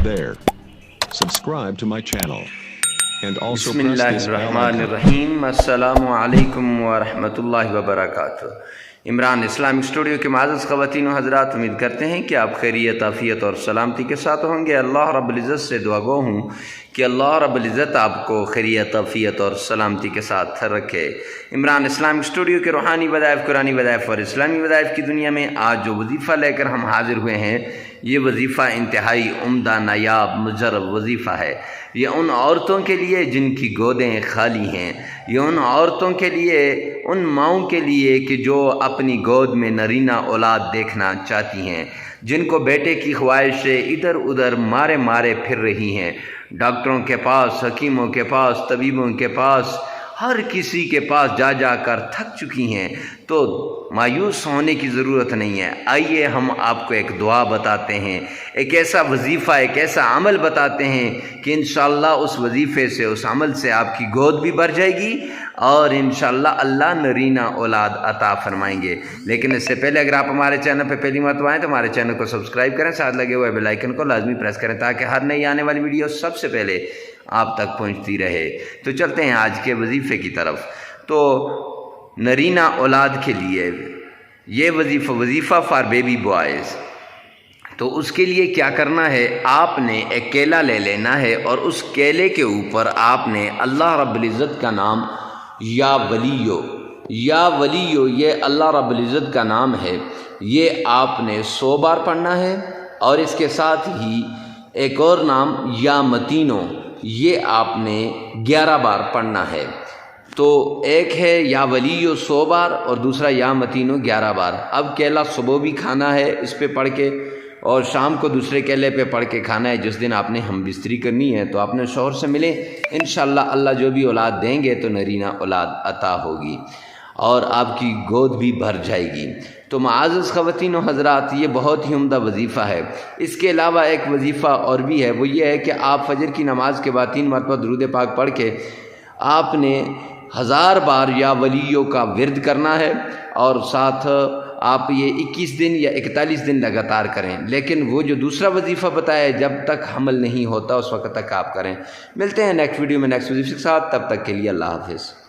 Hey there. Subscribe to my channel. And also press this bell icon. बिस्मिल्लाहिर्रहमानिर्रहीम। अस्सलामु अलैकुम व रहमतुल्लाहि व बरकातुहू। इमरान इस्लामिक स्टूडियो के माज़िज़ ख़वातीन व हज़रात, उम्मीद करते हैं कि आप खैरियत, आफ़ियत और सलामती के साथ होंगे। अल्लाह रब्बुल इज़्ज़त से दुआ गो हूँ कि अल्लाह रब्बुल इज़्ज़त आपको खैरियत, आफ़ियत और सलामती के साथ रखे। इमरान इस्लामिक स्टूडियो के रूहानी वज़ाइफ़, कुरानी वज़ाइफ़ और इस्लामी वज़ाइफ़ की दुनिया में आज जो वजीफ़ा लेकर हम हाज़िर हुए हैं, ये वजीफ़ा इंतहाई उम्दा, नायाब, मुजर्रब वजीफ़ा है। ये उन औरतों के लिए जिनकी गोदें खाली हैं, ये उन औरतों के लिए, उन माँओं के लिए कि जो अपनी गोद में नरीना औलाद देखना चाहती हैं, जिनको बेटे की ख्वाहिश से इधर उधर मारे मारे फिर रही हैं, डॉक्टरों के पास, हकीमों के पास, तबीबों के पास, हर किसी के पास जा जा कर थक चुकी हैं। तो मायूस होने की ज़रूरत नहीं है। आइए हम आपको एक दुआ बताते हैं, एक ऐसा वजीफ़ा, एक ऐसा अमल बताते हैं कि इंशाअल्लाह उस वजीफ़े से, उस अमल से आपकी गोद भी भर जाएगी और इंशाअल्लाह अल्लाह नरीना औलाद अता फरमाएंगे। लेकिन इससे पहले अगर आप हमारे चैनल पर पहली मरतबा आएँ तो हमारे चैनल को सब्सक्राइब करें, साथ लगे हुए बेल आइकन को लाजमी प्रेस करें ताकि हर नई आने वाली वीडियो सबसे पहले आप तक पहुंचती रहे। तो चलते हैं आज के वजीफ़े की तरफ। तो नरीना औलाद के लिए ये वजीफ़ा फॉर बेबी बॉयज़, तो उसके लिए क्या करना है, आपने एक केला ले लेना है और उस केले के ऊपर आपने अल्लाह रब्बुल इज़्ज़त का नाम या वलियो, ये अल्लाह रब्बुल इज़्ज़त का नाम है, ये आपने 100 बार पढ़ना है। और इसके साथ ही एक और नाम या मतीनो, ये आपने 11 बार पढ़ना है। तो एक है या वलियो 100 बार और दूसरा या मतीनो 11 बार। अब केला सुबह भी खाना है इस पे पढ़ के, और शाम को दूसरे केले पे पढ़ के खाना है। जिस दिन आपने हम बिस्तरी करनी है तो आपने शौहर से मिले, इंशाअल्लाह अल्लाह जो भी औलाद देंगे तो नरीना औलाद अता होगी और आपकी गोद भी भर जाएगी। तो मुअज़्ज़ज़ ख़वातीन व हज़रात, ये बहुत ही उम्दा वजीफ़ा है। इसके अलावा एक वजीफ़ा और भी है, वो ये है कि आप फजर की नमाज के बाद 3 मरतबा दुरूद पाक पढ़ के आपने 1000 बार या वलियों का विर्द करना है और साथ आप ये 21 दिन या 41 दिन लगातार करें। लेकिन वो जो दूसरा वजीफ़ा बताया है, जब तक हमल नहीं होता उस वक्त तक आप करें। मिलते हैं नेक्स्ट वीडियो में नेक्स्ट वजीफ़े के साथ, तब तक के लिए अल्लाह हाफ़िज़।